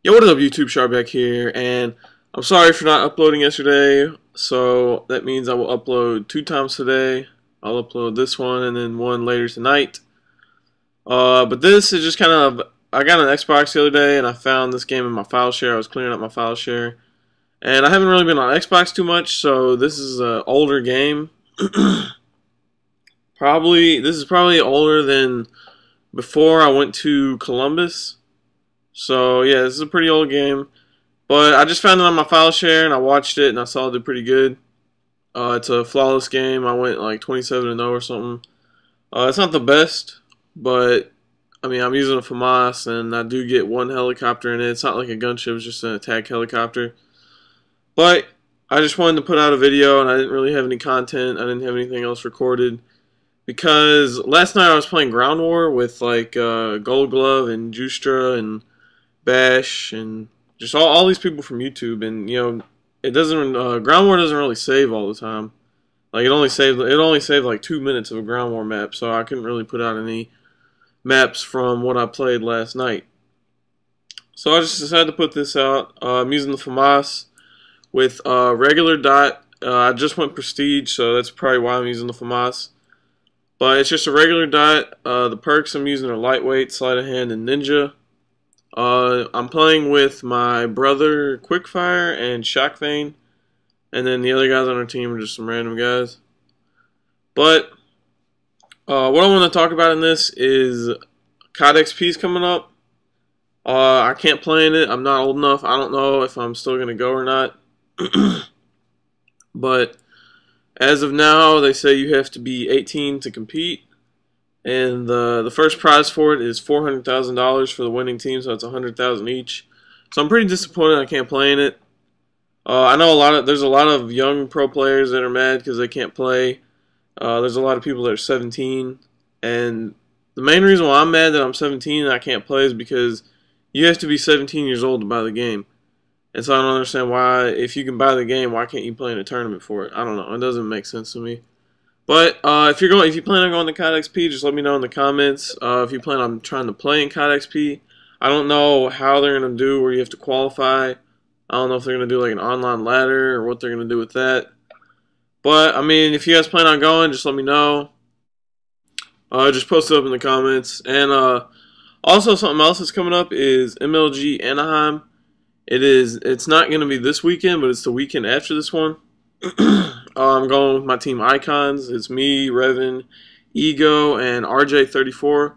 Yo, what is up, YouTube? Sharback here, and I'm sorry for not uploading yesterday. So that means I will upload 2 times today. I'll upload this one and then one later tonight. But this is just kind of, I got an Xbox the other day and I found this game in my file share. I was clearing up my file share, and I haven't really been on Xbox too much, so this is an older game. This is probably older than before I went to Columbus. So yeah, this is a pretty old game, but I just found it on my file share and I watched it and I saw it did pretty good. It's a flawless game. I went like 27-0 or something. It's not the best, but I mean, I'm using a FAMAS and I do get one helicopter in it. It's not like a gunship, it's just an attack helicopter. But I just wanted to put out a video and I didn't really have any content. I didn't have anything else recorded because last night I was playing Ground War with like Gold Glove and Justra and Bash and just all these people from YouTube, and you know, it doesn't Ground War doesn't really save all the time. Like it only saved like 2 minutes of a Ground War map, so I couldn't really put out any maps from what I played last night. So I just decided to put this out. I'm using the FAMAS with regular dot. I just went Prestige, so that's probably why I'm using the FAMAS. But it's just a regular dot. The perks I'm using are Lightweight, Sleight of Hand, and Ninja. I'm playing with my brother Quickfire and Shock Vane, and then the other guys on our team are just some random guys. But what I want to talk about in this is CoDXP is coming up. I can't play in it. I'm not old enough. I don't know if I'm still going to go or not. But as of now, they say you have to be 18 to compete. And the first prize for it is $400,000 for the winning team, so it's $100,000 each. So I'm pretty disappointed I can't play in it. I know there's a lot of young pro players that are mad because they can't play. There's a lot of people that are 17, and the main reason why I'm mad that I'm 17 and I can't play is because you have to be 17 years old to buy the game. And so I don't understand why, if you can buy the game, why can't you play in a tournament for it? I don't know. It doesn't make sense to me. But if you plan on going to CoDXP, just let me know in the comments. If you plan on trying to play in CoDXP, I don't know how they're going to do where you have to qualify. I don't know if they're going to do like an online ladder or what they're going to do with that. But I mean, if you guys plan on going, just let me know. Just post it up in the comments. And also something else that's coming up is MLG Anaheim. It's not going to be this weekend, but it's the weekend after this one. I'm going with my team Icons. It's me, Revan, Ego, and RJ34.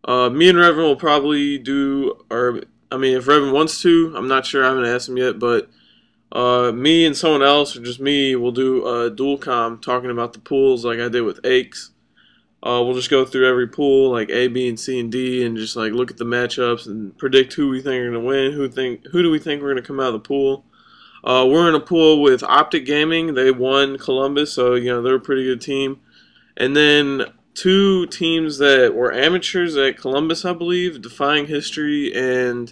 Me and Revan will probably do, or I mean, if Revan wants to, I'm not sure. I haven't asked him yet, but me and someone else, or just me, will do a dual com talking about the pools like I did with Aches. We'll just go through every pool, like A, B, and C, and D, and just like look at the matchups and predict who we think are going to win, who do we think we're going to come out of the pool. We're in a pool with Optic Gaming. They won Columbus, so you know they're a pretty good team. And then 2 teams that were amateurs at Columbus, I believe, Defying History and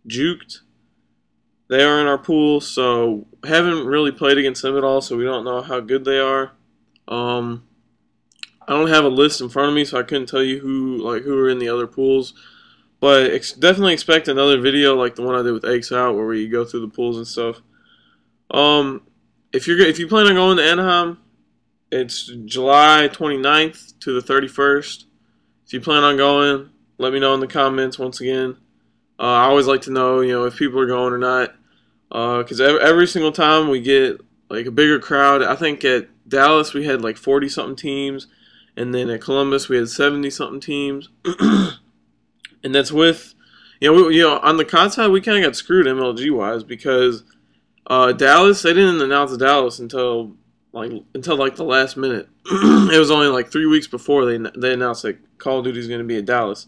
Juked. They are in our pool, so haven't really played against them at all, so we don't know how good they are. I don't have a list in front of me, so I couldn't tell you who are in the other pools. But definitely expect another video like the one I did with Aches Out, where we go through the pools and stuff. If you plan on going to Anaheim, it's July 29th to the 31st. If you plan on going, let me know in the comments once again. I always like to know, you know, if people are going or not. Because every single time we get like a bigger crowd. I think at Dallas we had like 40-something teams, and then at Columbus we had 70-something teams. And that's with, you know, on the COD side we kind of got screwed MLG wise because Dallas, they didn't announce Dallas until like the last minute. It was only like 3 weeks before they announced that Call of Duty is going to be at Dallas.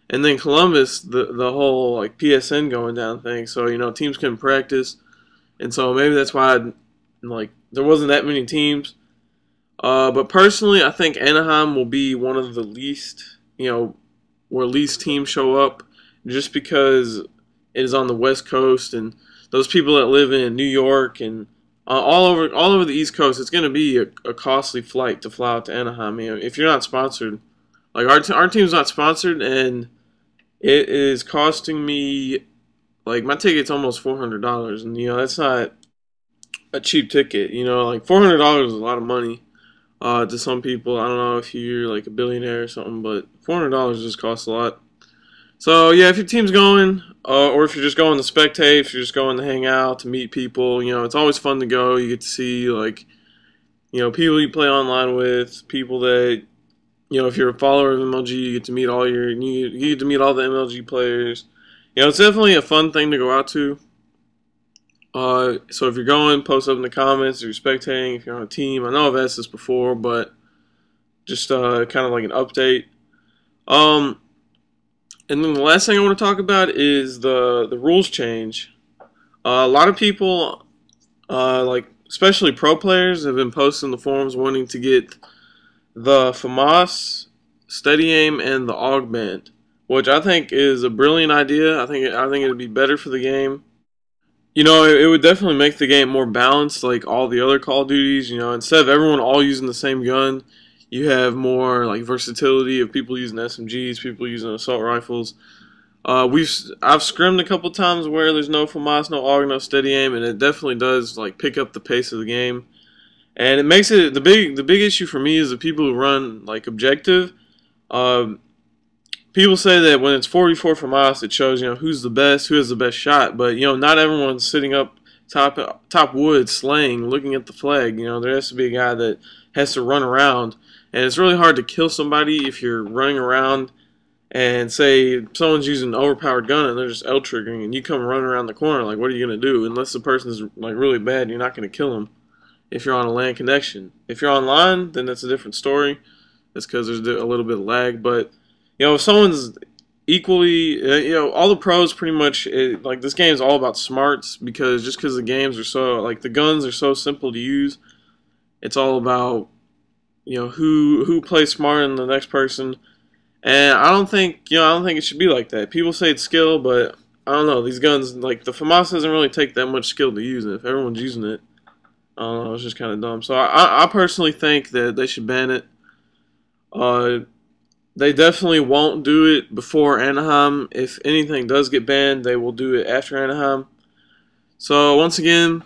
And then Columbus, the whole like PSN going down thing. So you know teams couldn't practice, and so maybe that's why like there wasn't that many teams. But personally, I think Anaheim will be one of the least, you know, where least teams show up, just because it is on the West Coast and those people that live in New York and all over the East Coast, it's going to be a costly flight to fly out to Anaheim. You know, if you're not sponsored, like our team's not sponsored, and it is costing me like my ticket's almost $400, and that's not a cheap ticket. Like $400 is a lot of money to some people. I don't know if you're like a billionaire or something, but $400 just costs a lot. So yeah, if your team's going, or if you're just going to spectate, if you're just going to hang out, to meet people, it's always fun to go. You get to see like, people you play online with, people that, if you're a follower of MLG, you get to meet you get to meet all the MLG players. It's definitely a fun thing to go out to. So if you're going, post up in the comments. If you're spectating, if you're on a team, I know I've asked this before, but just kind of like an update. And then the last thing I want to talk about is the rules change. A lot of people, like especially pro players, have been posting the forums wanting to get the FAMAS, Steady Aim, and the AUG banned, which I think is a brilliant idea. I think it'd be better for the game. It would definitely make the game more balanced, like all the other Call of Duties. Instead of everyone all using the same gun, you have more like versatility of people using SMGs, people using assault rifles. I've scrimmed a couple times where there's no FAMAS, no AUG, no Steady Aim, and it definitely does like pick up the pace of the game. And it makes it the big issue for me is the people who run like objective. People say that when it's 4v4 FAMAS, it shows who's the best, who has the best shot. But not everyone's sitting up top wood slaying, looking at the flag. There has to be a guy that has to run around, and it's really hard to kill somebody if you're running around and say someone's using an overpowered gun and they're just L triggering, and you come running around the corner. Like, what are you gonna do? Unless the person's like really bad, you're not gonna kill them. If you're on a LAN connection, if you're online, then that's a different story. That's because there's a little bit of lag. But if someone's equally, all the pros pretty much like this game is all about smarts, because the games are so like the guns are so simple to use. It's all about who plays smarter than the next person, and I don't think it should be like that. People say it's skill, but I don't know. These guns, like the FAMAS, doesn't really take that much skill to use it. If everyone's using it, I don't know. It's just kind of dumb. So I personally think that they should ban it. They definitely won't do it before Anaheim. If anything does get banned, they will do it after Anaheim. So once again,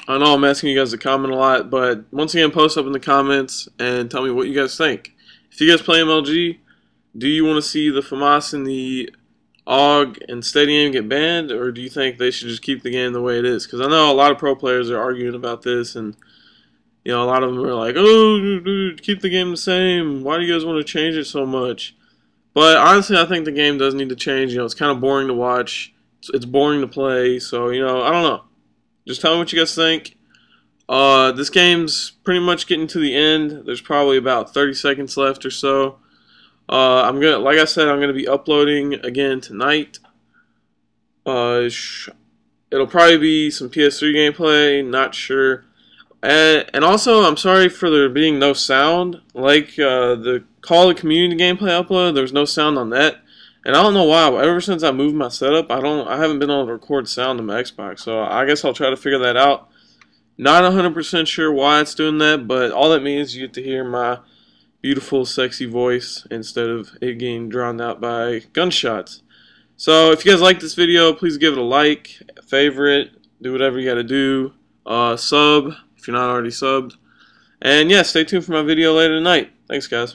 I know I'm asking you guys to comment a lot, but once again, post up in the comments and tell me what you guys think. If you guys play MLG, do you want to see the FAMAS and the AUG and Steady Aim get banned, or do you think they should just keep the game the way it is? Because I know a lot of pro players are arguing about this, and a lot of them are like, oh, dude, keep the game the same. Why do you guys want to change it so much? But honestly, I think the game does need to change. It's kind of boring to watch. It's boring to play. So, I don't know. Just tell me what you guys think. This game's pretty much getting to the end. There's probably about 30 seconds left or so. Like I said, I'm gonna be uploading again tonight. It'll probably be some PS3 gameplay. Not sure. And also, I'm sorry for there being no sound. Like the Call of Community gameplay upload, there was no sound on that. And I don't know why, but ever since I moved my setup, I haven't been able to record sound on my Xbox. So I guess I'll try to figure that out. Not 100% sure why it's doing that, but all that means you get to hear my beautiful, sexy voice instead of it getting drowned out by gunshots. So if you guys like this video, please give it a like, favorite, do whatever you gotta do. Sub if you're not already subbed. And yeah, stay tuned for my video later tonight. Thanks, guys.